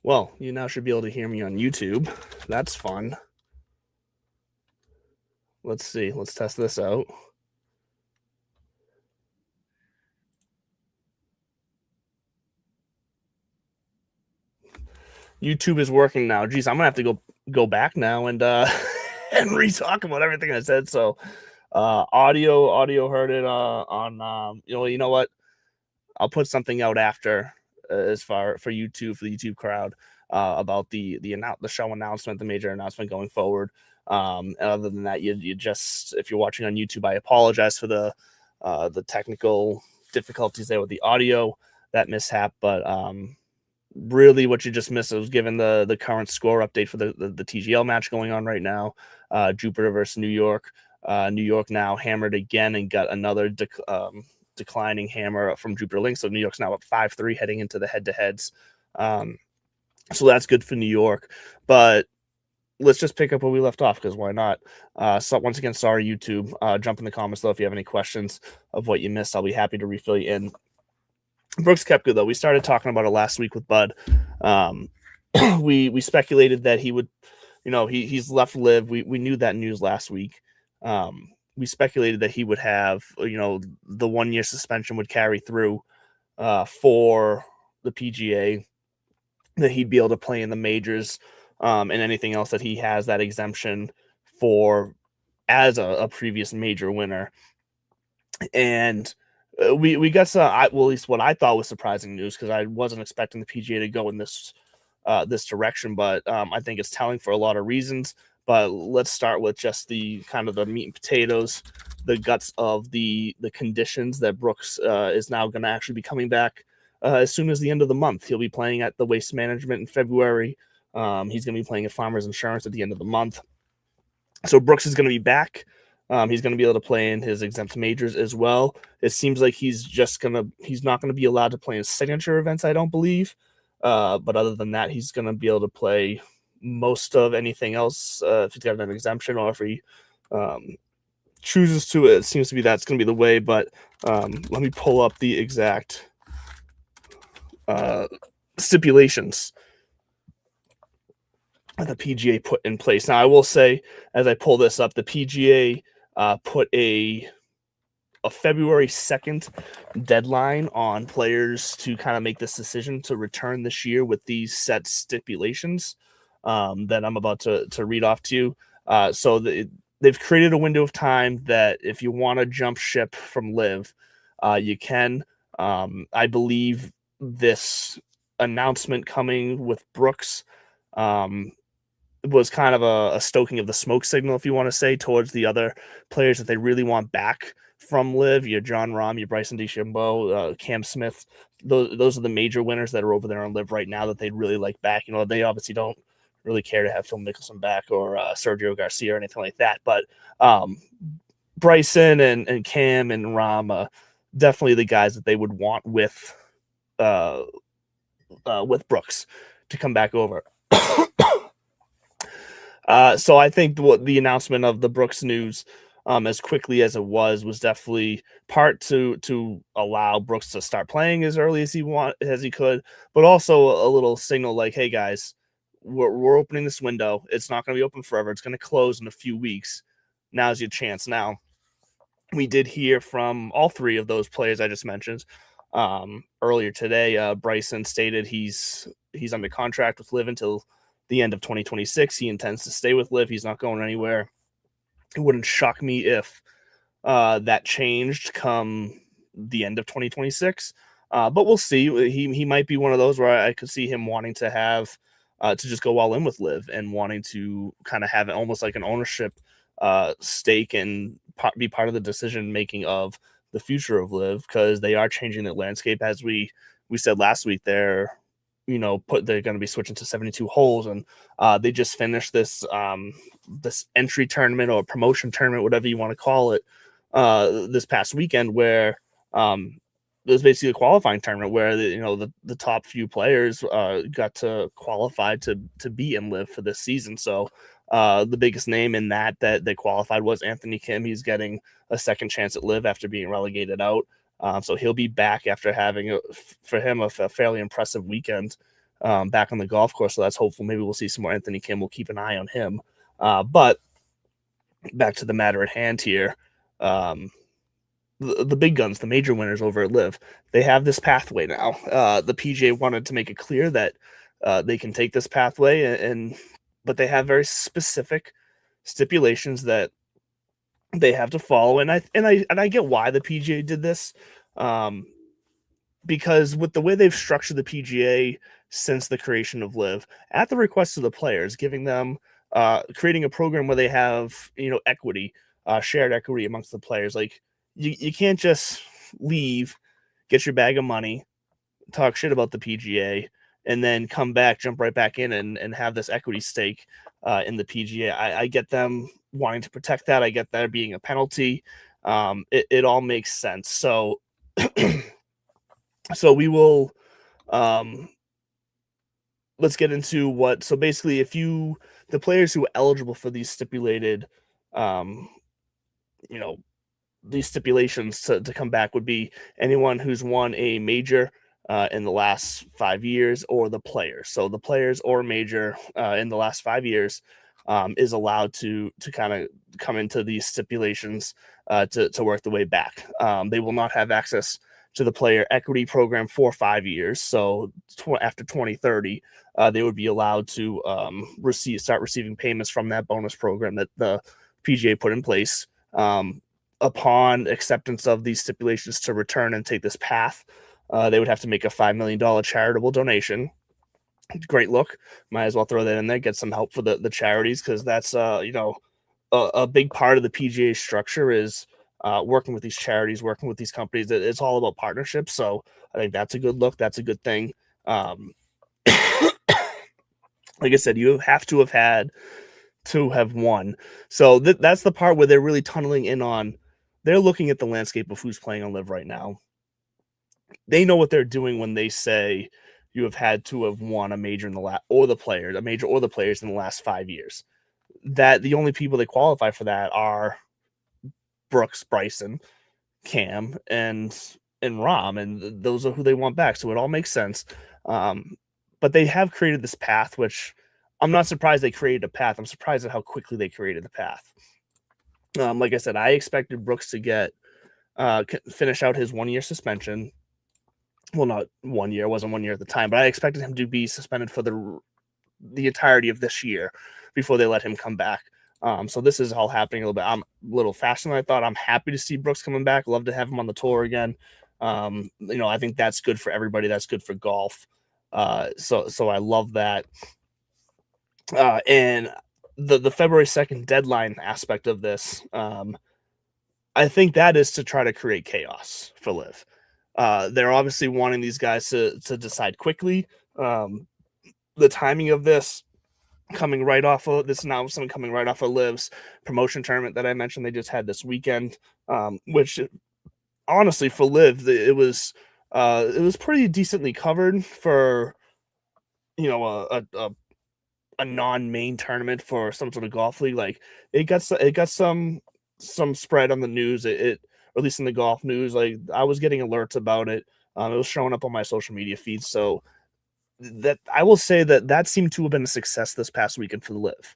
Well, you now should be able to hear me on YouTube. That's fun. Let's see. Let's test this out. YouTube is working now. Geez, I'm gonna have to go back now and and re-talk about everything I said. So audio heard it on you know what? I'll put something out after as far for YouTube for the YouTube crowd about the show announcement, the major announcement going forward. And other than that, you just if you're watching on YouTube, I apologize for the technical difficulties there with the audio, that mishap, but really what you just missed was given the current score update for the TGL match going on right now. Jupiter versus New York. New York now hammered again and got another declining hammer from Jupiter Link. So New York's now up 5-3 heading into the head-to-heads. So that's good for New York. But let's just pick up where we left off because why not? So once again, sorry, YouTube. Jump in the comments, though, if you have any questions of what you missed. I'll be happy to refill you in. Brooks Koepka, though, we started talking about it last week with Bud. We speculated that he would, he's left live. We knew that news last week. We speculated that he would have, the 1 year suspension would carry through for the PGA, that he'd be able to play in the majors, and anything else that he has that exemption for as a previous major winner. And we got some, well, at least what I thought was surprising news because I wasn't expecting the PGA to go in this direction, but I think it's telling for a lot of reasons. But let's start with just the kind of the meat and potatoes, the guts of the conditions that Brooks is now going to actually be coming back as soon as the end of the month. He'll be playing at the Waste Management in February. He's going to be playing at Farmers Insurance at the end of the month. So Brooks is going to be back. He's going to be able to play in his exempt majors as well. It seems like he's not going to be allowed to play in signature events, I don't believe. But other than that, he's going to be able to play most of anything else if he's got an exemption or if he chooses to. It seems to be that's going to be the way. But let me pull up the exact stipulations the PGA put in place. Now, I will say, as I pull this up, the PGA put a February 2nd deadline on players to kind of make this decision to return this year with these set stipulations that I'm about to read off to you. So they've created a window of time that if you want to jump ship from LIV, you can. I believe this announcement coming with Brooks was kind of a stoking of the smoke signal, if you want to say, towards the other players that they really want back from LIV. Your John Rahm, your Bryson DeChambeau, Cam Smith. Those are the major winners that are over there on LIV right now that they'd really like back. They obviously don't really care to have Phil Mickelson back or Sergio Garcia or anything like that. But Bryson and Cam and Rahm, definitely the guys that they would want with Brooks to come back over. So I think the announcement of the Brooks news, as quickly as it was definitely part to allow Brooks to start playing as early as he could, but also a little signal like, hey guys, we're opening this window. It's not going to be open forever. It's going to close in a few weeks. Now's your chance. Now, we did hear from all three of those players I just mentioned earlier today. Bryson stated he's under contract with LIV until the end of 2026. He intends to stay with LIV. He's not going anywhere. It wouldn't shock me if that changed come the end of 2026. But we'll see. He might be one of those where I could see him wanting to have to just go all in with LIV and wanting to kind of have it almost like an ownership stake and be part of the decision making of the future of LIV, because they are changing the landscape. As we said last week, they're going to be switching to 72 holes, and they just finished this this entry tournament or promotion tournament, whatever you want to call it, this past weekend, where it was basically a qualifying tournament where the top few players got to qualify to be in LIV for this season. So the biggest name in that they qualified was Anthony Kim. He's getting a second chance at LIV after being relegated out. So he'll be back after having, for him, a fairly impressive weekend back on the golf course. So that's hopeful. Maybe we'll see some more Anthony Kim. We'll keep an eye on him. But back to the matter at hand here. The big guns, the major winners over at Live, they have this pathway now. The PGA wanted to make it clear that they can take this pathway, but they have very specific stipulations that they have to follow. And I get why the PGA did this, because with the way they've structured the PGA since the creation of Live, at the request of the players, giving them creating a program where they have equity, shared equity amongst the players. Like you can't just leave, get your bag of money, talk shit about the PGA, and then come back, jump right back in and have this equity stake in the PGA. I get them wanting to protect that. I get there being a penalty. It all makes sense. So, so we will, let's get into what, so basically the players who are eligible for these stipulated, these stipulations to come back would be anyone who's won a major in the last 5 years, or the players. So the players or major in the last 5 years is allowed to kind of come into these stipulations to work the way back. They will not have access to the player equity program for 5 years. So after 2030, they would be allowed to start receiving payments from that bonus program that the PGA put in place. Upon acceptance of these stipulations to return and take this path, they would have to make a $5 million charitable donation. Great look. Might as well throw that in there, get some help for the charities, because that's a big part of the PGA structure is working with these charities, working with these companies. It's all about partnerships. So I think that's a good look. That's a good thing. Like I said, you have to have had to have won. So that's the part where they're really tunneling in on. They're looking at the landscape of who's playing on Live right now. They know what they're doing when they say you have had to have won a major in the last, or the players in the last 5 years. That the only people that qualify for that are Brooks, Bryson, Cam, and Rahm, and those are who they want back. So it all makes sense. But they have created this path, which I'm not surprised they created a path. I'm surprised at how quickly they created the path. Like I said, I expected Brooks to get finish out his 1 year suspension. Well, not 1 year. It wasn't 1 year at the time, but I expected him to be suspended for the entirety of this year before they let him come back. So this is all happening a little bit. I'm a little faster than I thought. I'm happy to see Brooks coming back. Love to have him on the tour again. I think that's good for everybody. That's good for golf. So I love that. And the February 2nd deadline aspect of this, I think that is to try to create chaos for Liv. They're obviously wanting these guys to decide quickly. The timing of this coming right off of this announcement, coming right off of Liv's promotion tournament that I mentioned they just had this weekend, which honestly for Liv, it was pretty decently covered for a non-main tournament for some sort of golf league. Like it got some spread on the news, or at least in the golf news. Like I was getting alerts about it. It was showing up on my social media feed. So that I will say that seemed to have been a success this past weekend for the Liv.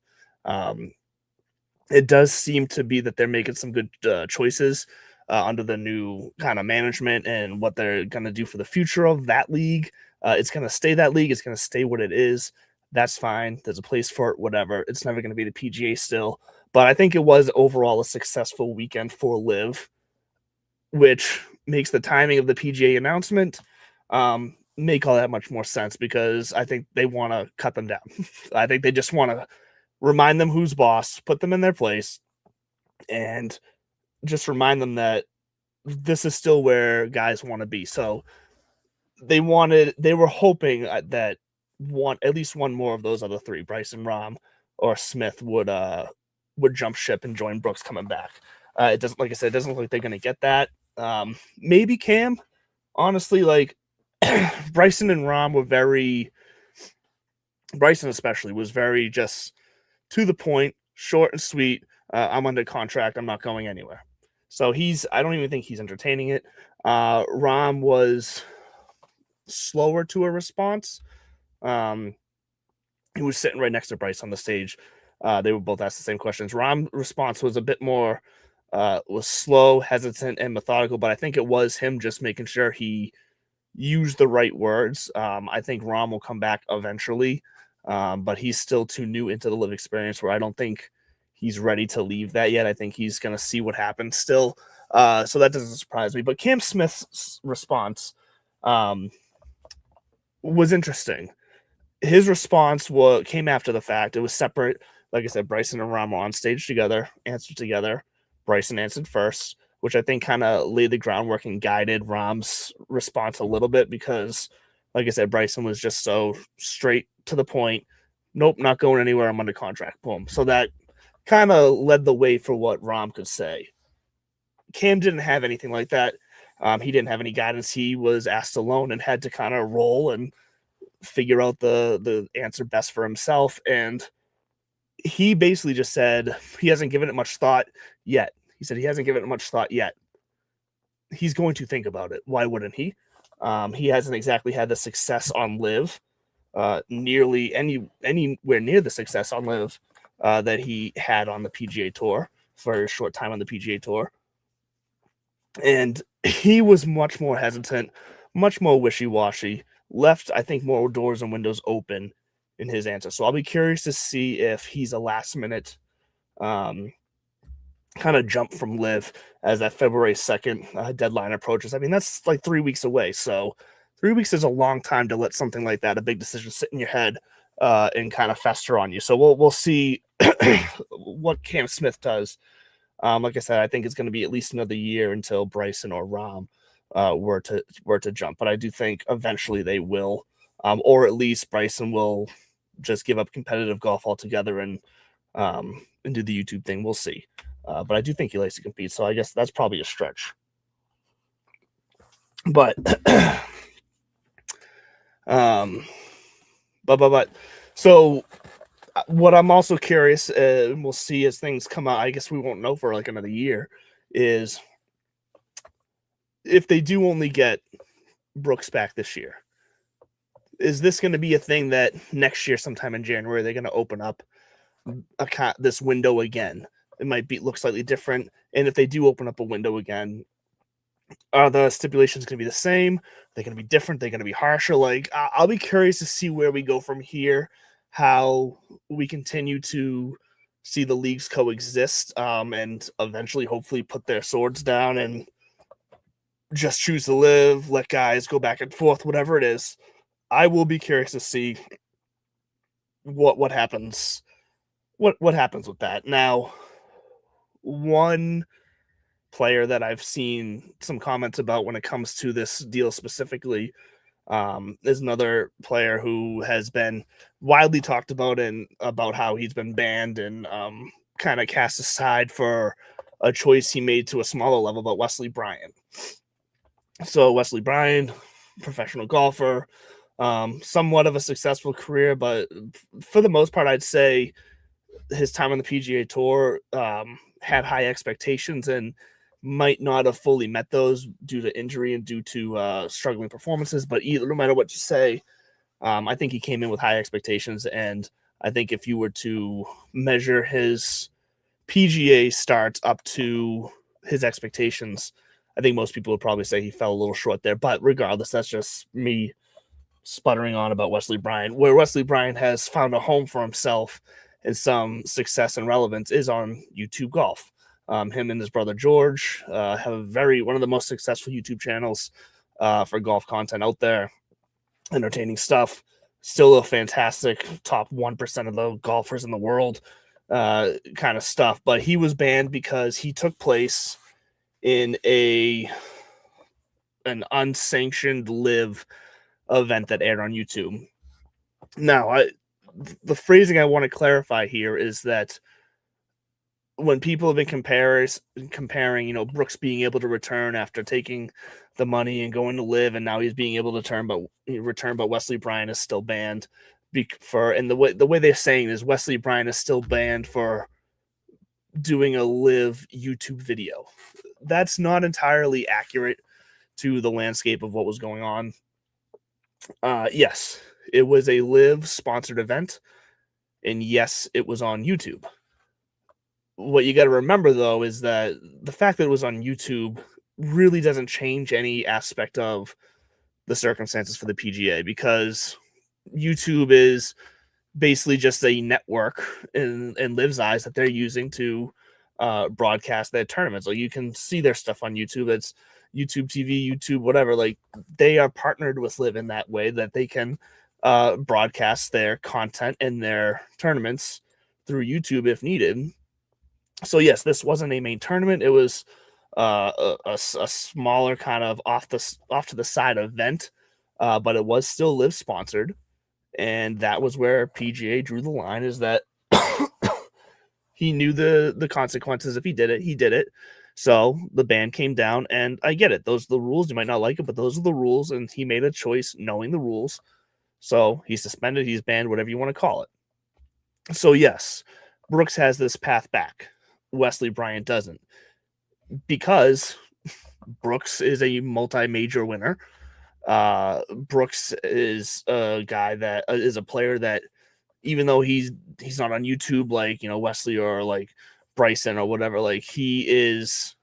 It does seem to be that they're making some good choices under the new kind of management and what they're going to do for the future of that league. It's going to stay that league. It's going to stay what it is. That's fine. There's a place for it, whatever. It's never going to be the PGA still. But I think it was overall a successful weekend for Liv, which makes the timing of the PGA announcement make all that much more sense, because I think they want to cut them down. I think they just want to remind them who's boss, put them in their place, and just remind them that this is still where guys want to be. So they were hoping that at least one more of those other three, Bryson, Rahm, or Smith, would jump ship and join Brooks coming back. It doesn't, like I said, it doesn't look like they're going to get that. Maybe Cam, honestly, like Bryson and Rahm Bryson especially was very just to the point, short and sweet. I'm under contract. I'm not going anywhere. So I don't even think he's entertaining it. Rahm was slower to a response. he was sitting right next to Bryce on the stage. They were both asked the same questions. Rahm's response was a bit more was slow, hesitant, and methodical, but I think it was him just making sure he used the right words. I think Rahm will come back eventually, but he's still too new into the live experience where I don't think he's ready to leave that yet. I think he's going to see what happens still. So that doesn't surprise me. But Cam Smith's response was interesting. His response came after the fact. It was separate. Like I said, Bryson and Rahm were on stage together, answered together. Bryson answered first, which I think kind of laid the groundwork and guided Rahm's response a little bit because, like I said, Bryson was just so straight to the point. Nope, not going anywhere. I'm under contract. Boom. So that kind of led the way for what Rahm could say. Cam didn't have anything like that. He didn't have any guidance. He was asked alone and had to kind of roll and figure out the answer best for himself. And he basically just said he hasn't given it much thought yet. He said he hasn't given it much thought yet. He's going to think about it. Why wouldn't he? He hasn't exactly had the success on live, nearly anywhere near the success on live that he had on the PGA Tour for a short time on the PGA Tour. And he was much more hesitant, much more wishy-washy, left, I think, more doors and windows open in his answer. So I'll be curious to see if he's a last-minute kind of jump from live as that February 2nd deadline approaches. I mean, that's like 3 weeks away. So 3 weeks is a long time to let something like that, a big decision, sit in your head and kind of fester on you. So we'll see what Cam Smith does. Like I said, I think it's going to be at least another year until Bryson or Rahm were to jump. But I do think eventually they will, or at least Bryson will just give up competitive golf altogether and do the YouTube thing. We'll see. But I do think he likes to compete, so I guess that's probably a stretch. But so what I'm also curious, and we'll see as things come out, I guess we won't know for like another year, is if they do only get Brooks back this year, is this going to be a thing that next year, sometime in January, they're going to open up this window again? It might look slightly different. And if they do open up a window again, are the stipulations going to be the same? They're going to be different. They're going to be harsher. Like, I'll be curious to see where we go from here, how we continue to see the leagues coexist, and eventually, hopefully, put their swords down and just choose to live, let guys go back and forth, whatever it is. I will be curious to see what happens. What happens with that. Now, one player that I've seen some comments about when it comes to this deal specifically is another player who has been widely talked about and about how he's been banned and kind of cast aside for a choice he made to a smaller level, but Wesley Bryan. So Wesley Bryan, professional golfer, somewhat of a successful career, but for the most part, I'd say his time on the PGA Tour had high expectations and might not have fully met those due to injury and due to struggling performances. But no matter what you say, I think he came in with high expectations. And I think if you were to measure his PGA starts up to his expectations, I think most people would probably say he fell a little short there. But regardless, that's just me sputtering on about Wesley Bryan. Where Wesley Bryan has found a home for himself and some success and relevance is on YouTube Golf. Him and his brother George have one of the most successful YouTube channels for golf content out there. Entertaining stuff. Still a fantastic top 1% of the golfers in the world kind of stuff. But he was banned because he took place in an unsanctioned live event that aired on YouTube. Now, the phrasing I want to clarify here is that when people have been comparing, Brooks being able to return after taking the money and going to live, and now he's being able to return, but Wesley Bryan is still banned and the way they're saying is Wesley Bryan is still banned for doing a live YouTube video. That's not entirely accurate to the landscape of what was going on. Yes, it was a live sponsored event, and yes, it was on YouTube. What you got to remember though is that the fact that it was on YouTube really doesn't change any aspect of the circumstances for the PGA, because YouTube is basically just a network in Liv's eyes that they're using to broadcast their tournaments. Like, you can see their stuff on YouTube. It's YouTube TV, YouTube, whatever. Like, they are partnered with Liv in that way that they can broadcast their content and their tournaments through YouTube if needed. So yes, this wasn't a main tournament. It was a smaller kind of off to the side event, but it was still Liv sponsored. And that was where PGA drew the line, is that he knew the consequences. If he did it. So the ban came down, and I get it. Those are the rules. You might not like it, but those are the rules, and he made a choice knowing the rules. So he's suspended, he's banned, whatever you want to call it. So yes, Brooks has this path back. Wesley Bryant doesn't, because Brooks is a multi-major winner. Brooks is a guy that is a player that, even though he's not on YouTube like, Wesley or like Bryson or whatever, like his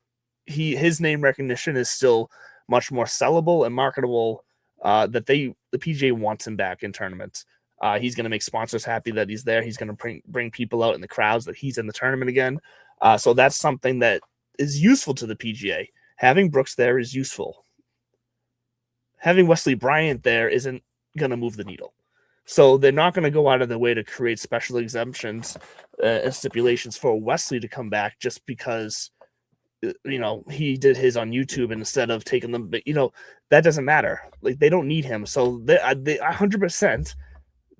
name recognition is still much more sellable and marketable. That the PGA wants him back in tournaments. He's going to make sponsors happy that he's there. He's going to bring people out in the crowds that he's in the tournament again. So that's something that is useful to the PGA. Having Brooks there is useful. Having Wesley Bryant there isn't going to move the needle. So they're not going to go out of their way to create special exemptions and stipulations for Wesley to come back just because, he did his on YouTube instead of taking them. But, that doesn't matter. Like, they don't need him. So they 100%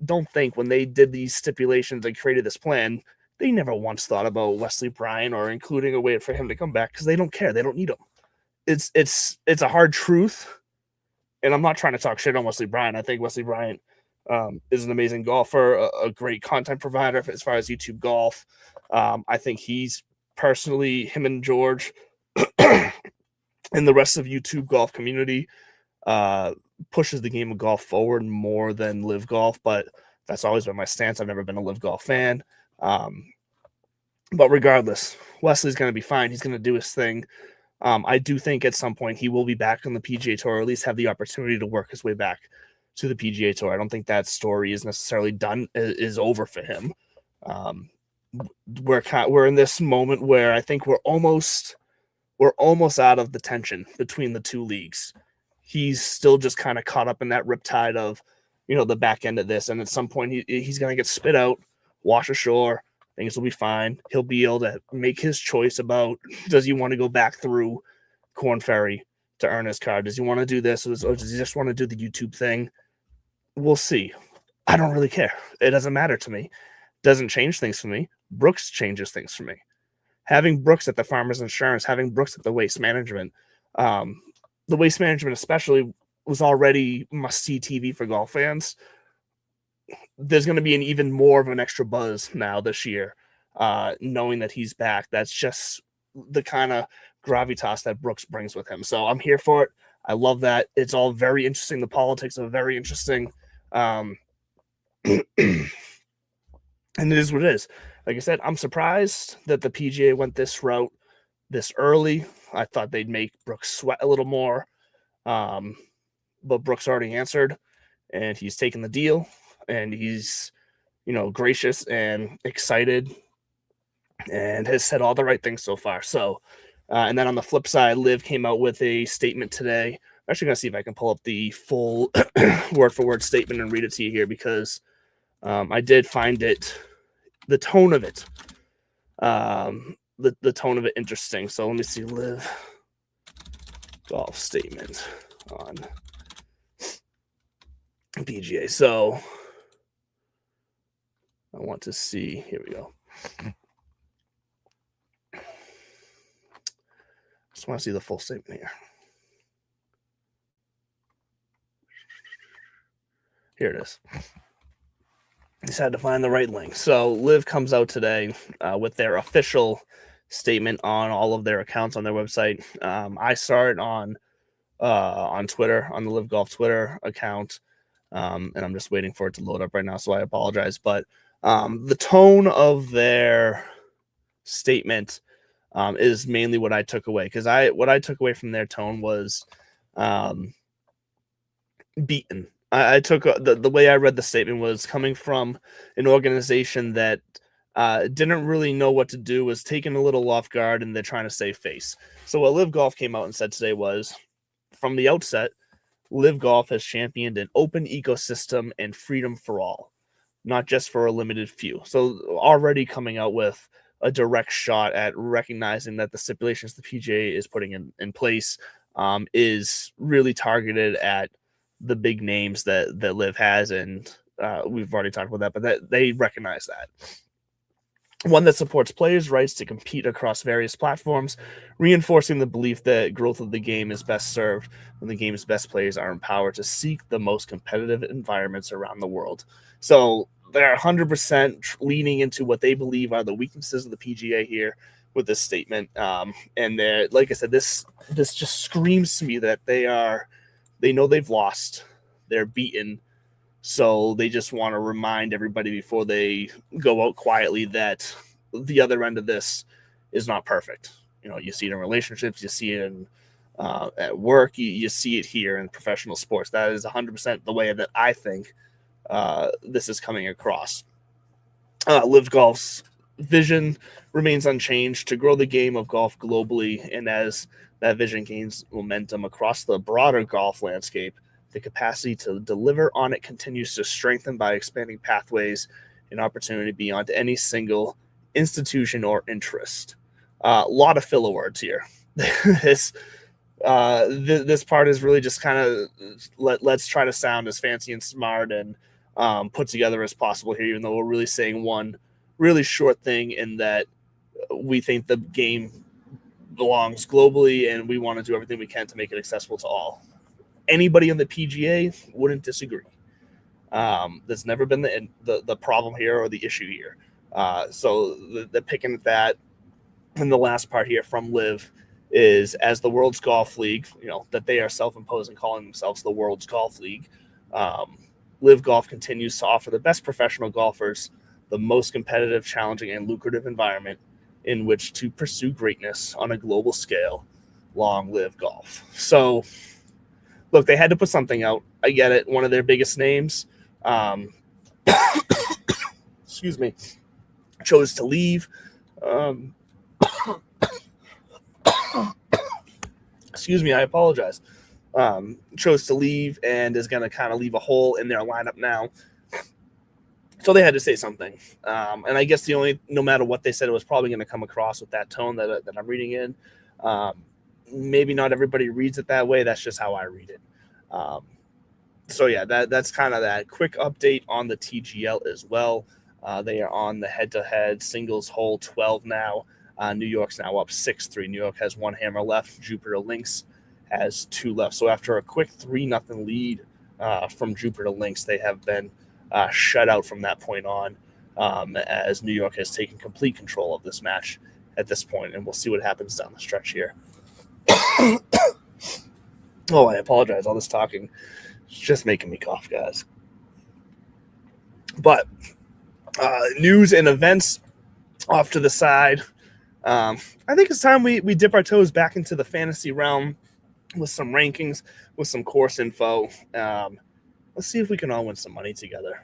don't think when they did these stipulations and created this plan, they never once thought about Wesley Bryant or including a way for him to come back, because they don't care. They don't need him. It's a hard truth. And I'm not trying to talk shit on Wesley Bryant. I think Wesley Bryant is an amazing golfer, a great content provider as far as YouTube golf. I think he's personally, him and George and the rest of YouTube golf community pushes the game of golf forward more than Live Golf, but that's always been my stance. I've never been a Live Golf fan. But regardless, Wesley's going to be fine. He's going to do his thing. I do think at some point he will be back on the PGA Tour, or at least have the opportunity to work his way back to the PGA Tour. I don't think that story is necessarily done, is over for him. We're in this moment where I think we're almost out of the tension between the two leagues. He's still just kind of caught up in that riptide of, the back end of this, and at some point he's going to get spit out, wash ashore. Things will be fine. He'll be able to make his choice about, does he want to go back through Korn Ferry to earn his card? Does he want to do this, or does he just want to do the YouTube thing? We'll see. I don't really care. It doesn't matter to me. Doesn't change things for me. Brooks changes things for me. Having Brooks at the Farmers Insurance, having Brooks at the Waste Management, the Waste Management especially was already must-see TV for golf fans. There's going to be an even more of an extra buzz now this year, knowing that he's back. That's just the kind of gravitas that Brooks brings with him. So I'm here for it. I love that. It's all very interesting. The politics are very interesting. And it is what it is. Like I said, I'm surprised that the PGA went this route this early. I thought they'd make Brooks sweat a little more. But Brooks already answered, and he's taken the deal. And he's, gracious and excited and has said all the right things so far. So, and then on the flip side, Liv came out with a statement today. I'm actually going to see if I can pull up the full word-for-word statement and read it to you here, because I did find the tone of it, the tone of it interesting. So let me see, Liv golf statement on PGA. So I want to see, here we go. Just want to see the full statement here. Here it is. Just had to find the right link. So Liv comes out today with their official statement on all of their accounts on their website. I saw it on Twitter, on the Liv Golf Twitter account. And I'm just waiting for it to load up right now, so I apologize. But the tone of their statement is mainly what I took away, because what I took away from their tone was beaten. I took the way I read the statement was coming from an organization that didn't really know what to do, was taken a little off guard, and they're trying to save face. So what Live Golf came out and said today was, from the outset, Live Golf has championed an open ecosystem and freedom for all, not just for a limited few. So already coming out with a direct shot at recognizing that the stipulations the PGA is putting in place is really targeted at the big names that Live has, and we've already talked about that, but that they recognize that. One that supports players' rights to compete across various platforms, reinforcing the belief that growth of the game is best served when the game's best players are empowered to seek the most competitive environments around the world. So they're 100% leaning into what they believe are the weaknesses of the PGA here with this statement. And they're, like I said, this just screams to me that they know they've lost, they're beaten, so they just want to remind everybody before they go out quietly that the other end of this is not perfect. You know, you see it in relationships, you see it in at work, you see it here in professional sports. That is 100% the way that I think this is coming across. Live Golf's vision remains unchanged to grow the game of golf globally, and as that vision gains momentum across the broader golf landscape, the capacity to deliver on it continues to strengthen by expanding pathways and opportunity beyond any single institution or interest. A lot of filler words here. This part is really just kind of let's try to sound as fancy and smart and put together as possible here, even though we're really saying one really short thing in that we think the game belongs globally and we want to do everything we can to make it accessible to all. Anybody on the PGA wouldn't disagree. That's never been the problem here or the issue here. So the picking at that. And the last part here from Live is, as the World's Golf League, you know, that they are self-imposing, calling themselves the World's Golf League. Live Golf continues to offer the best professional golfers the most competitive, challenging, and lucrative environment in which to pursue greatness on a global scale. Long live golf. So, look, they had to put something out. I get it. One of their biggest names, excuse me, chose to leave. Excuse me, I apologize. Chose to leave and is going to kind of leave a hole in their lineup now. So they had to say something. And I guess no matter what they said, it was probably going to come across with that tone that I'm reading in. Maybe not everybody reads it that way. That's just how I read it. So yeah, that's kind of that quick update on the TGL as well. They are on the head-to-head singles hole 12 now. New York's now up 6-3. New York has one hammer left. Jupiter Lynx has two left. So after a quick 3-0 lead from Jupiter Lynx, they have been shut out from that point on, as New York has taken complete control of this match at this point, and we'll see what happens down the stretch here. Oh, I apologize. All this talking is just making me cough, guys. But news and events off to the side. I think it's time we dip our toes back into the fantasy realm with some rankings, with some course info. Let's see if we can all win some money together.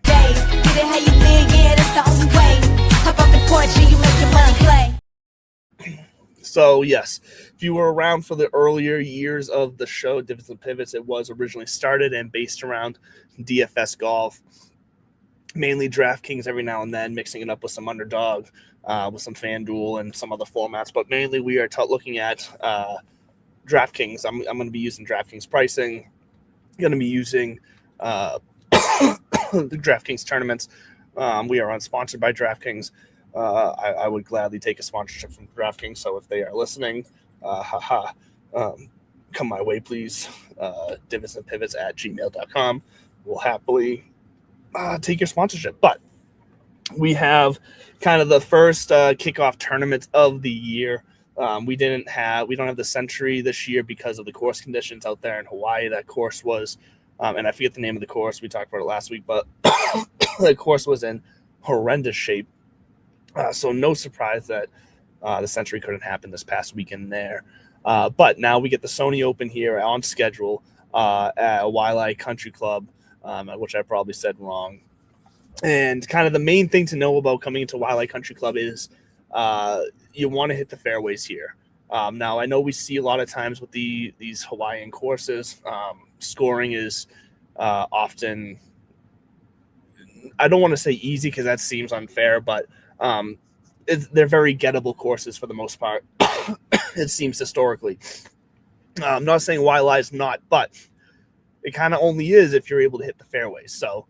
So, yes, if you were around for the earlier years of the show, Divots and Pivots, it was originally started and based around DFS golf, mainly DraftKings every now and then, mixing it up with some Underdog, with some FanDuel and some other formats. But mainly we are looking at DraftKings. I'm going to be using DraftKings pricing. I'm going to be using the DraftKings tournaments. We are sponsored by DraftKings. I would gladly take a sponsorship from DraftKings. So if they are listening, come my way, please. divotsandpivots@gmail.com. We'll happily take your sponsorship. But we have kind of the first kickoff tournament of the year. We don't have the Century this year because of the course conditions out there in Hawaii. That course was And I forget the name of the course. We talked about it last week, but the course was in horrendous shape. So no surprise that the Century couldn't happen this past weekend there. But now we get the Sony Open here on schedule at Waialae Country Club, which I probably said wrong. And kind of the main thing to know about coming into Waialae Country Club is you want to hit the fairways here. Now, I know we see a lot of times with these Hawaiian courses, scoring is often, I don't want to say easy because that seems unfair, but they're very gettable courses for the most part, it seems historically. I'm not saying Waialae is not, but it kind of only is if you're able to hit the fairways. So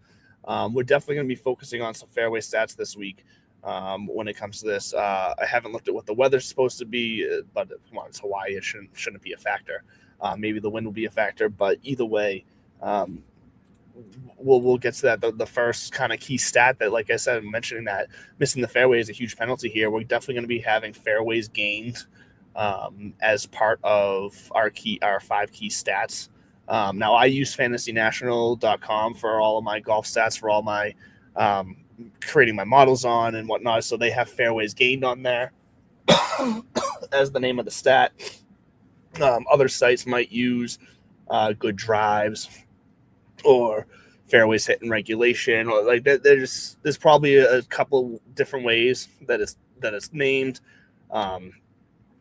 we're definitely going to be focusing on some fairway stats this week when it comes to this. I haven't looked at what the weather's supposed to be, but come on, it's Hawaii. It shouldn't be a factor. Maybe the wind will be a factor, but either way, we'll get to that. The first kind of key stat that, like I said, mentioning that missing the fairway is a huge penalty here. We're definitely going to be having fairways gained as part of our 5 key stats. Now, I use fantasynational.com for all of my golf stats, for all my creating my models on and whatnot. So they have fairways gained on there as the name of the stat. Other sites might use good drives or fairways hit in regulation, or like that. There's probably a couple different ways that it's named.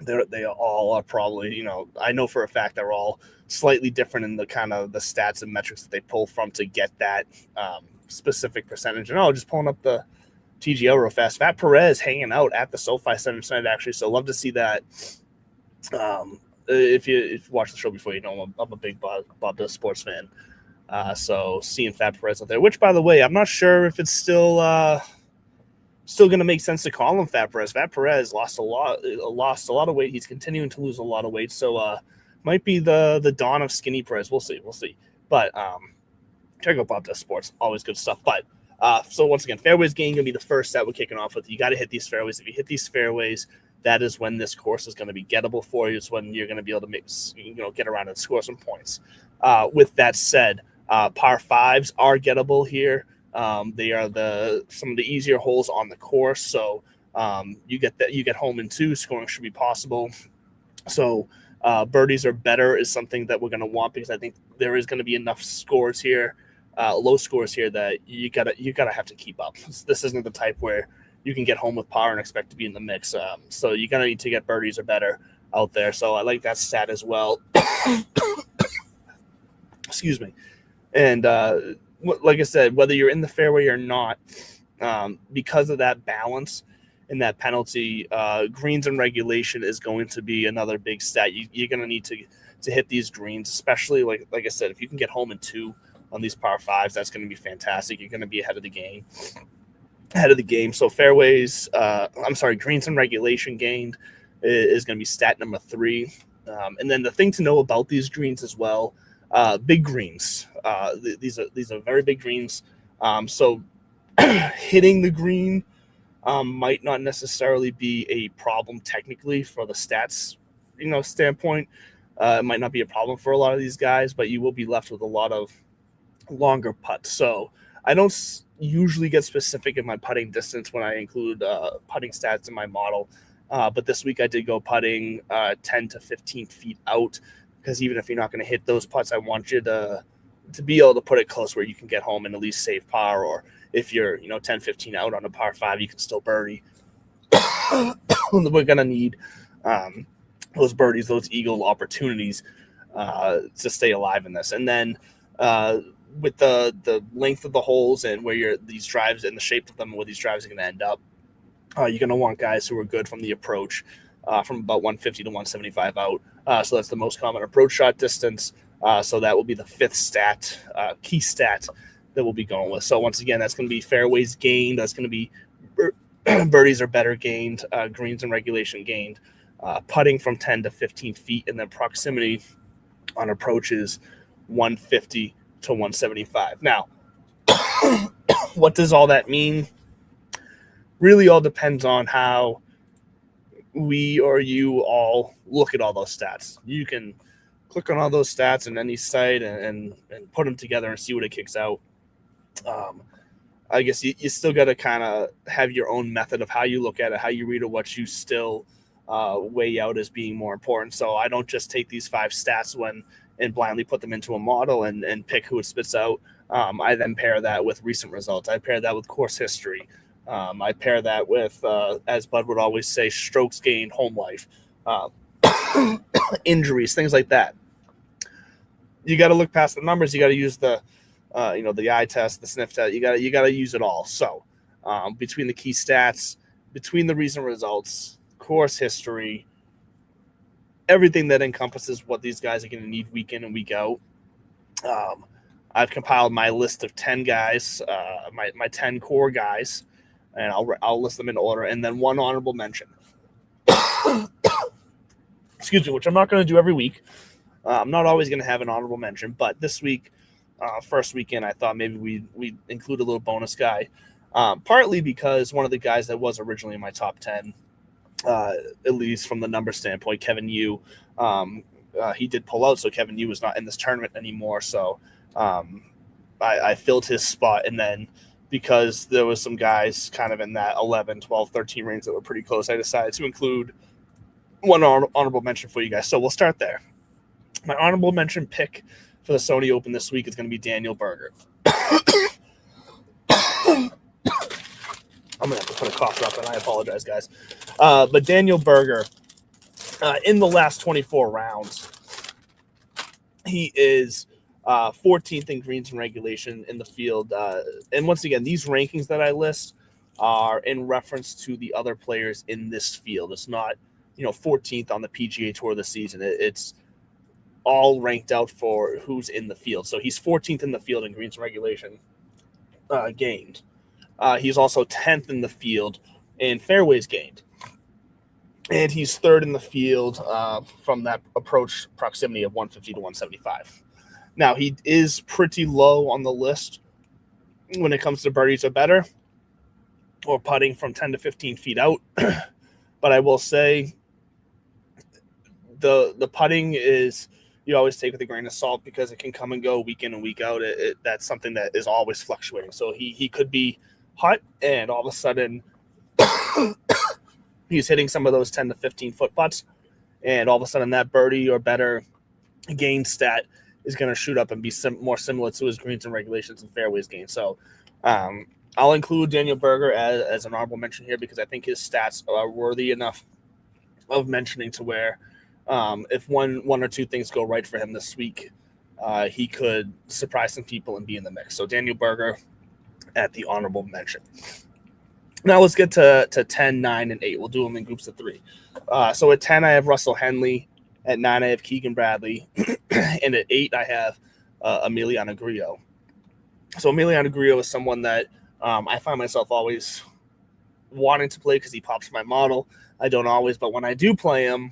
They all are probably, I know for a fact they're all slightly different in the kind of the stats and metrics that they pull from to get that specific percentage. And just pulling up the TGL real fast. Fat Perez hanging out at the SoFi Center tonight, actually. So love to see that. If you watched the show before, I'm a big Bob Does Sports fan. So seeing Fat Perez out there, which, by the way, I'm not sure if it's still going to make sense to call him Fat Perez. Fat Perez lost a lot of weight. He's continuing to lose a lot of weight. So might be the dawn of Skinny Perez. We'll see. But check out Bob Does Sports. Always good stuff. But so once again, fairways gain going to be the first stat we're kicking off with. You got to hit these fairways. If you hit these fairways, that is when this course is going to be gettable for you. It's when you're going to be able to get around and score some points. With that said, par fives are gettable here. They are some of the easier holes on the course. So you get home in 2, scoring should be possible. So birdies are better is something that we're going to want, because I think there is going to be enough scores here, low scores here, that you gotta have to keep up. This isn't the type where you can get home with par and expect to be in the mix. So you're going to need to get birdies or better out there. So I like that stat as well. Excuse me. And like I said, whether you're in the fairway or not, because of that balance and that penalty, greens and regulation is going to be another big stat. You're going to need to hit these greens, especially like I said, if you can get home in 2 on these par fives, that's going to be fantastic. You're going to be ahead of the game. So fairways, greens and regulation gained is going to be stat number 3. And then the thing to know about these greens as well, big greens. These are very big greens. So hitting the green might not necessarily be a problem technically for the stats, standpoint. It might not be a problem for a lot of these guys, but you will be left with a lot of longer putts. So I don't usually get specific in my putting distance when I include putting stats in my model. But this week I did go putting 10 to 15 feet out, because even if you're not going to hit those putts, I want you to be able to put it close where you can get home and at least save par. Or if you're 10, 15 out on a par 5, you can still birdie. We're going to need those birdies, those eagle opportunities to stay alive in this. And then with the length of the holes and where these drives and the shape of them, where these drives are going to end up, you're going to want guys who are good from the approach, from about 150 to 175 out. So that's the most common approach shot distance. So that will be the 5th stat, key stat that we'll be going with. So once again, that's going to be fairways gained. That's going to be birdies are better gained, greens and regulation gained, putting from 10 to 15 feet, and then proximity on approaches 150 to 175. Now, what does all that mean? Really all depends on how we or you all look at all those stats. You can click on all those stats in any site and put them together and see what it kicks out. I guess you still got to kind of have your own method of how you look at it, how you read it, what you still weigh out as being more important. So I don't just take these 5 stats and blindly put them into a model and pick who it spits out. I then pair that with recent results. I pair that with course history. I pair that with, as Bud would always say, strokes gained, home life, injuries, things like that. You got to look past the numbers. You got to use the eye test, the sniff test. You got to use it all. So between the key stats, between the recent results, course history, everything that encompasses what these guys are going to need week in and week out. I've compiled my list of 10 guys, my 10 core guys, and I'll list them in order, and then one honorable mention. Excuse me, which I'm not going to do every week. I'm not always going to have an honorable mention, but this week, first weekend, I thought maybe we'd include a little bonus guy, partly because one of the guys that was originally in my top 10, at least from the number standpoint, Kevin Yu, he did pull out, so Kevin Yu was not in this tournament anymore, so I filled his spot, and then because there was some guys kind of in that 11, 12, 13 range that were pretty close, I decided to include one honorable mention for you guys. So we'll start there. My honorable mention pick for the Sony Open this week is going to be Daniel Berger. I'm going to have to put a cough drop in. I apologize, guys. But Daniel Berger, in the last 24 rounds, he is 14th in greens and regulation in the field. And once again, these rankings that I list are in reference to the other players in this field. It's not, 14th on the PGA Tour this season. It's all ranked out for who's in the field. So he's 14th in the field in greens and regulation gained. He's also 10th in the field in fairways gained. And he's 3rd in the field from that approach proximity of 150 to 175. Now, he is pretty low on the list when it comes to birdies or better, or putting from 10 to 15 feet out. But I will say the putting is, you always take with a grain of salt because it can come and go week in and week out. That's something that is always fluctuating. So he could be hot, and all of a sudden he's hitting some of those 10 to 15 foot putts, and all of a sudden that birdie or better gain stat is going to shoot up and be more similar to his greens and regulations and fairways gain. So I'll include Daniel Berger as an honorable mention here because I think his stats are worthy enough of mentioning to where if one or two things go right for him this week, he could surprise some people and be in the mix. So Daniel Berger at the honorable mention. Now let's get to 10, 9, and 8. We'll do them in groups of 3. So at 10, I have Russell Henley. At 9, I have Keegan Bradley. And at 8, I have Emiliano Grillo. So Emiliano Grillo is someone that I find myself always wanting to play because he pops my model. I don't always, but when I do play him,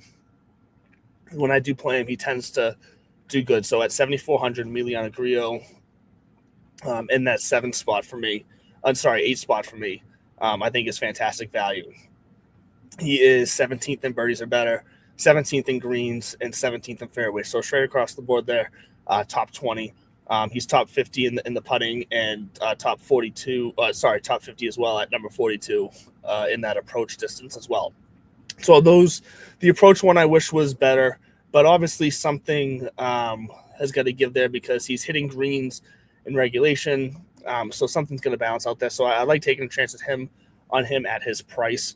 he tends to do good. So at 7,400, Emiliano Grillo in that 8 spot for me, I think is fantastic value. He is 17th in birdies or better, 17th in greens, and 17th in fairways. So straight across the board there, top 20. He's top 50 in the putting and top 50 as well at number 42 in that approach distance as well. So the approach one I wish was better, but obviously something has got to give there because he's hitting greens in regulation. So something's going to balance out there. So I like taking a chance on him at his price.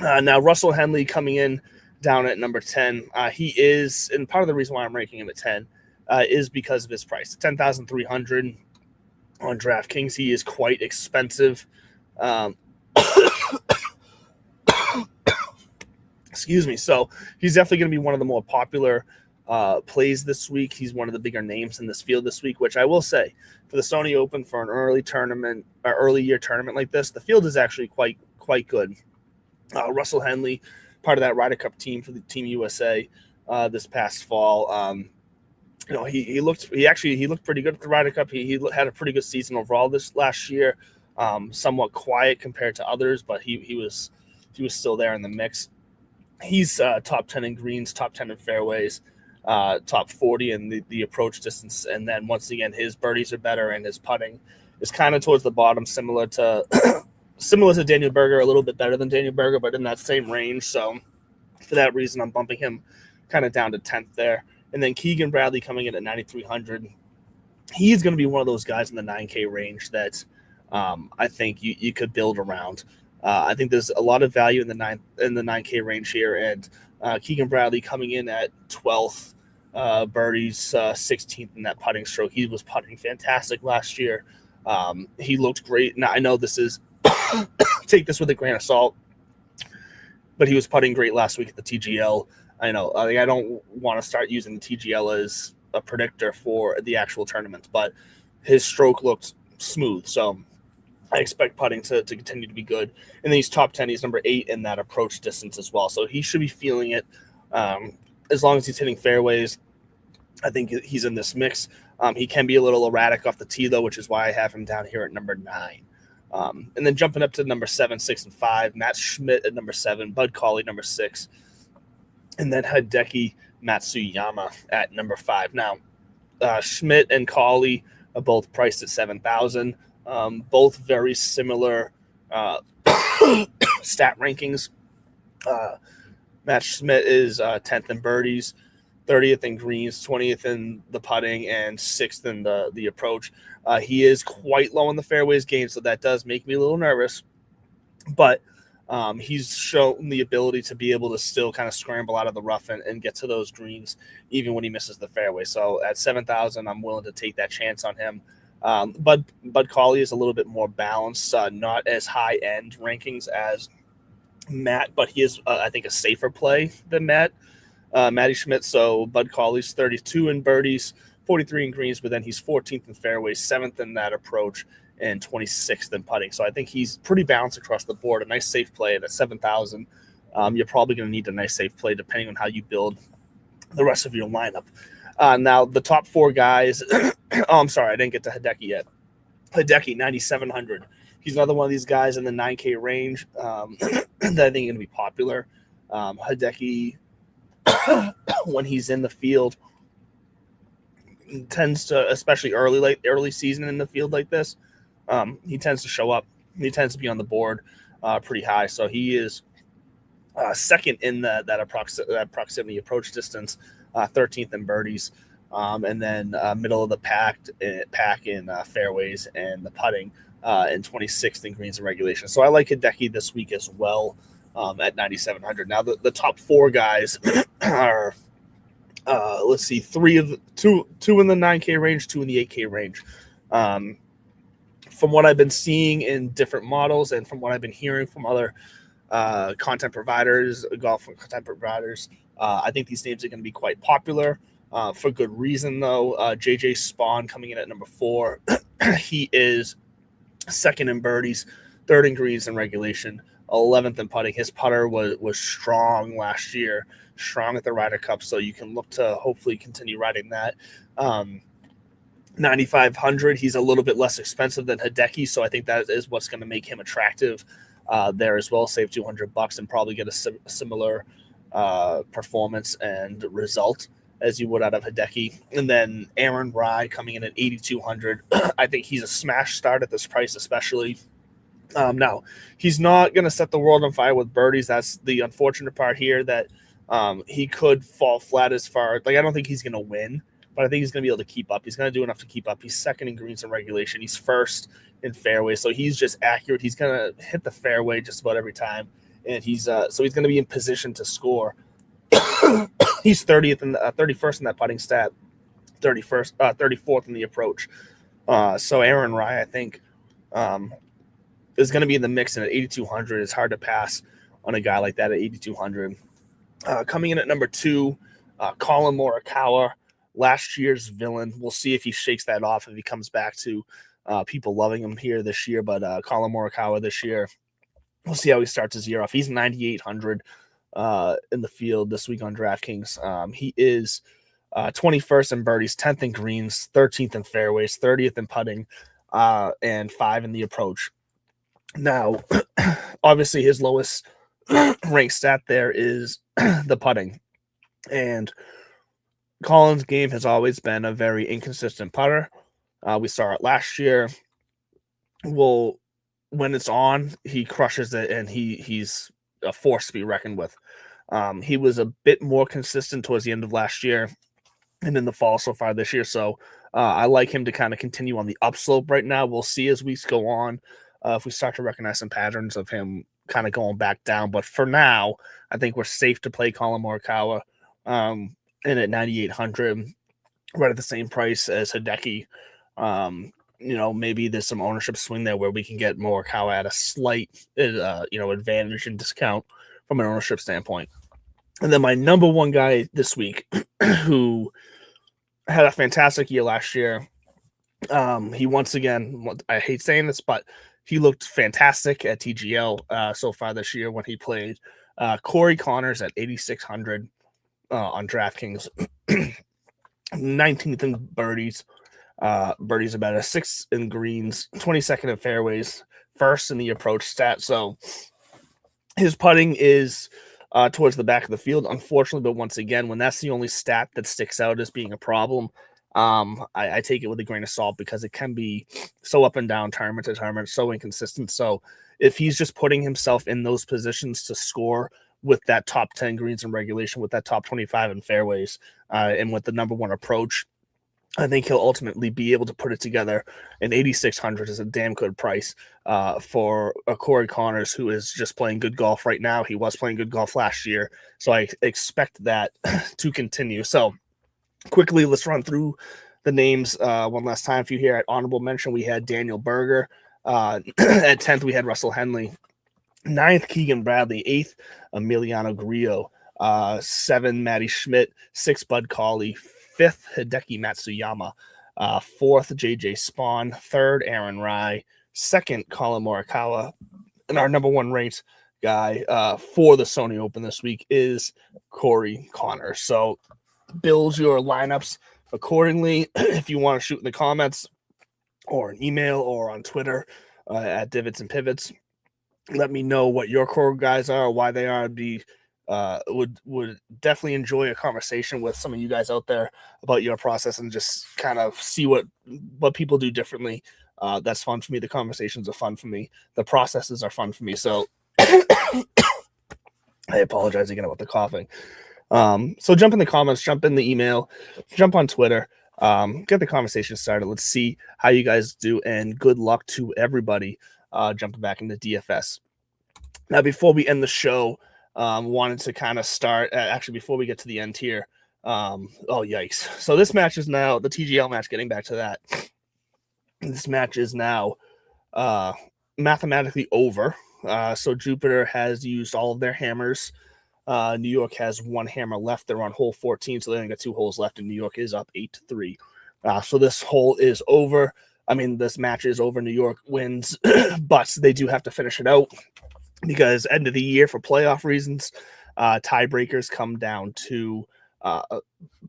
Now Russell Henley coming in down at number 10. He is, and part of the reason why I'm ranking him at 10 is because of his price. 10,300 on DraftKings. He is quite expensive. Excuse me. So he's definitely going to be one of the more popular plays this week. He's one of the bigger names in this field this week, which I will say for the Sony Open for an early year tournament like this, the field is actually quite good. Russell Henley, part of that Ryder Cup team for the Team USA this past fall. He looked pretty good at the Ryder Cup. He had a pretty good season overall this last year. Somewhat quiet compared to others, but he was still there in the mix. He's top 10 in greens, top 10 in fairways. top 40 in the approach distance. And then once again, his birdies are better and his putting is kind of towards the bottom, similar to Daniel Berger, a little bit better than Daniel Berger, but in that same range. So for that reason, I'm bumping him kind of down to 10th there. And then Keegan Bradley coming in at 9,300. He's going to be one of those guys in the 9K range that I think you could build around. I think there's a lot of value in the 9K range here, and Keegan Bradley coming in at 12th, birdies 16th in that putting stroke. He was putting fantastic last year. He looked great. Now I know this is take this with a grain of salt, but he was putting great last week at the TGL. I know I don't want to start using the TGL as a predictor for the actual tournament, but his stroke looked smooth. So I expect putting to continue to be good. And then he's top 10. He's number 8 in that approach distance as well. So he should be feeling it as long as he's hitting fairways. I think he's in this mix. He can be a little erratic off the tee, though, which is why I have him down here at number 9. And then jumping up to number 7, 6, and 5, Matt Schmidt at number 7, Bud Cauley number 6, and then Hideki Matsuyama at number 5. Now, Schmidt and Cauley are both priced at $7,000. Both very similar stat rankings. Matt Schmidt is 10th in birdies, 30th in greens, 20th in the putting, and 6th in the approach. He is quite low in the fairways gained, so that does make me a little nervous. But he's shown the ability to be able to still kind of scramble out of the rough and get to those greens, even when he misses the fairway. So at $7,000, I'm willing to take that chance on him. Bud Cauley is a little bit more balanced, not as high-end rankings as Matt, but he is, I think, a safer play than Matty Schmidt. So Bud Cauley's 32 in birdies, 43 in greens, but then he's 14th in fairways, 7th in that approach, and 26th in putting. So I think he's pretty balanced across the board. A nice safe play at $7,000. You're probably going to need a nice safe play depending on how you build the rest of your lineup. Now, the top 4 guys – oh, I'm sorry, I didn't get to Hideki yet. Hideki, 9,700. He's another one of these guys in the 9K range that I think is going to be popular. Hideki, when he's in the field, tends to, especially early season in the field like this, he tends to show up. He tends to be on the board pretty high. So he is second in that proximity approach distance, 13th in birdies, and then middle of the pack in fairways and the putting, and 26th in greens and regulation. So I like Hideki this week as well at 9,700. Now the top 4 guys are let's see, two in the 9K range, 2 in the 8K range. From what I've been seeing in different models and from what I've been hearing from other content providers, golf content providers, I think these names are going to be quite popular for good reason, though. JJ Spawn coming in at number 4. He is 2nd in birdies, 3rd in greens and regulation, 11th in putting. His putter was strong last year, strong at the Ryder Cup, so you can look to hopefully continue riding that. 9,500, he's a little bit less expensive than Hideki, so I think that is what's going to make him attractive there as well. Save $200 and probably get a similar performance and result as you would out of Hideki. And then Aaron Rai coming in at 8,200. I think he's a smash start at this price, especially. Now, he's not going to set the world on fire with birdies. That's the unfortunate part here, that he could fall flat as far. Like, I don't think he's going to win, but I think he's going to be able to keep up. He's going to do enough to keep up. He's 2nd in greens and regulation. He's 1st in fairway, so he's just accurate. He's going to hit the fairway just about every time, and he's going to be in position to score. He's 30th and 31st in that putting stat, 34th in the approach. So Aaron Rai, I think, is going to be in the mix, and at 8,200, it's hard to pass on a guy like that at 8,200. Coming in at number 2, Colin Morikawa, last year's villain. We'll see if he shakes that off, if he comes back to people loving him here this year. But Colin Morikawa this year, we'll see how he starts his year off. He's 9,800 in the field this week on DraftKings. He is 21st in birdies, 10th in greens, 13th in fairways, 30th in putting, and 5 in the approach. Now, obviously, his lowest – rank stat there is the putting, and Collins' game has always been a very inconsistent putter. We saw it last year. Well, when it's on, he crushes it, and he's a force to be reckoned with. He was a bit more consistent towards the end of last year and in the fall so far this year. So I like him to kind of continue on the upslope right now. We'll see as weeks go on if we start to recognize some patterns of him kind of going back down. But for now, I think we're safe to play Colin Morikawa in at 9,800, right at the same price as Hideki. Maybe there's some ownership swing there where we can get Morikawa at a slight, advantage and discount from an ownership standpoint. And then my number one guy this week, who had a fantastic year last year. He once again, I hate saying this, but he looked fantastic at TGL so far this year when he played. Corey Connors at 8,600 on DraftKings, 19th in birdies. Birdies about a 6th in greens, 22nd in fairways, first in the approach stat. So his putting is towards the back of the field, unfortunately. But once again, when that's the only stat that sticks out as being a problem, I take it with a grain of salt because it can be so up and down, tournament to tournament, so inconsistent. So if he's just putting himself in those positions to score with that top 10 greens in regulation, with that top 25 in fairways, and with the number one approach, I think he'll ultimately be able to put it together. And 8,600 is a damn good price for a Corey Connors, who is just playing good golf right now. He was playing good golf last year, so I expect that to continue. So quickly, let's run through the names one last time for you here. At honorable mention, we had Daniel Berger. At 10th, we had Russell Henley. 9th, Keegan Bradley. 8th, Emiliano Grillo. 7, Matty Schmidt. 6, Bud Cauley. 5th, Hideki Matsuyama. 4th, JJ Spawn. 3rd, Aaron Rai. 2nd, Colin Morikawa. And our number one ranked guy for the Sony Open this week is Corey Connors. So build your lineups accordingly. If you want to shoot in the comments or an email or on Twitter at Divots and Pivots, let me know what your core guys are, why they are. Would definitely enjoy a conversation with some of you guys out there about your process and just kind of see what people do differently. That's fun for me. The conversations are fun for me. The processes are fun for me. So I apologize again about the coughing. So jump in the comments, jump in the email, jump on Twitter, get the conversation started. Let's see how you guys do, and good luck to everybody jumping back into DFS. Now, before we end the show, wanted to kind of start, actually, before we get to the end here, oh, yikes. So this match is now, the TGL match, getting back to that, this match is now mathematically over. So Jupiter has used all of their hammers. New York has one hammer left. They're on hole 14, so they only got 2 holes left, and New York is up 8-3. So this hole is over. I mean, this match is over. New York wins, but they do have to finish it out because end of the year, for playoff reasons, tiebreakers come down to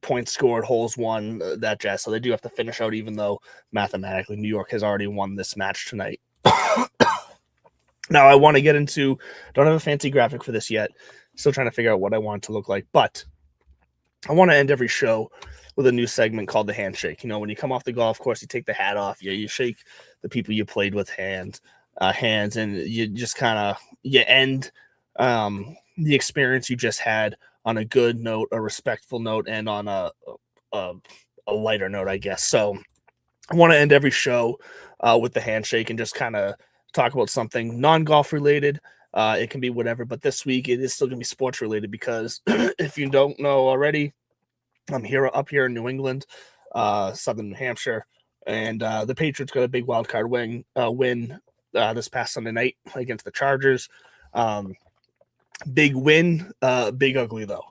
points scored, holes won, that jazz. So they do have to finish out, even though mathematically New York has already won this match tonight. Now, I want to get into, don't have a fancy graphic for this yet. Still trying to figure out what I want it to look like, but I want to end every show with a new segment called the handshake. You know, when you come off the golf course, you take the hat off, you shake the people you played with hands, and you just kind of, you end the experience you just had on a good note, a respectful note, and on a lighter note, I guess. So I want to end every show with the handshake and just kind of talk about something non-golf related. It can be whatever, but this week it is still going to be sports related because if you don't know already, I'm up here in New England, Southern New Hampshire, and the Patriots got a big wild card win this past Sunday night against the Chargers. Big win, big ugly though.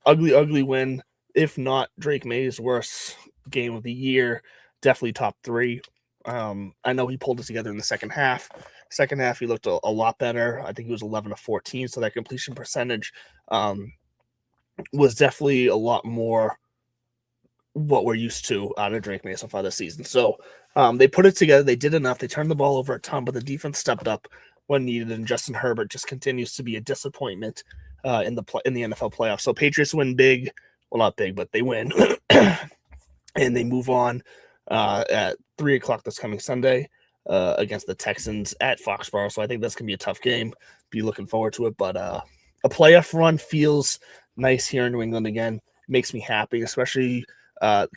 Ugly win. If not Drake May's worst game of the year, definitely top 3. I know he pulled it together in the second half. Second half, he looked a lot better. I think he was 11 of 14, so that completion percentage was definitely a lot more what we're used to out of Drake May so far this season. So they put it together. They did enough. They turned the ball over a ton, but the defense stepped up when needed, and Justin Herbert just continues to be a disappointment in the NFL playoffs. So Patriots win big, well, not big, but they win. And they move on at 3 o'clock this coming Sunday against the Texans at Foxborough. So I think that's going to be a tough game. Be looking forward to it. But a playoff run feels nice here in New England again. Makes me happy, especially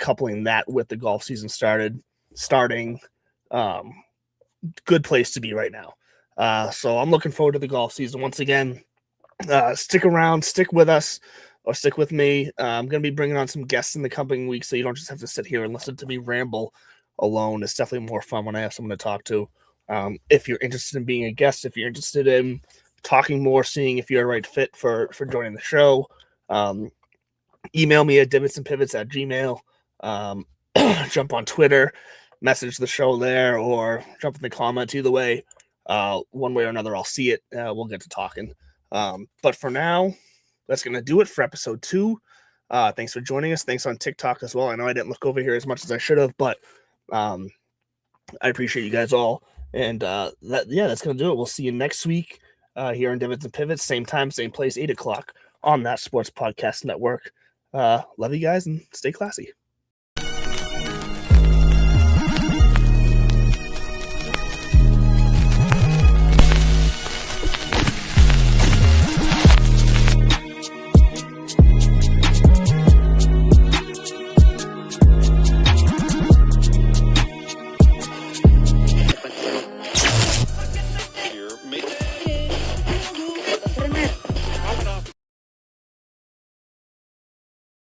coupling that with the golf season starting. Good place to be right now. So I'm looking forward to the golf season once again. Stick around, stick with us, or stick with me. I'm going to be bringing on some guests in the coming weeks, so you don't just have to sit here and listen to me ramble alone. It's definitely more fun when I have someone to talk to. If you're interested in being a guest, if you're interested in talking more, seeing if you're a right fit for joining the show, email me at divotsandpivots@gmail. Jump on Twitter, message the show there, or jump in the comments. Either way, one way or another, I'll see it. We'll get to talking. But for now, that's going to do it for episode 2. Thanks for joining us. Thanks on TikTok as well. I know I didn't look over here as much as I should have, but I appreciate you guys all. And that's going to do it. We'll see you next week here on Divots and Pivots. Same time, same place, 8 o'clock on that Sports Podcast Network. Love you guys and stay classy.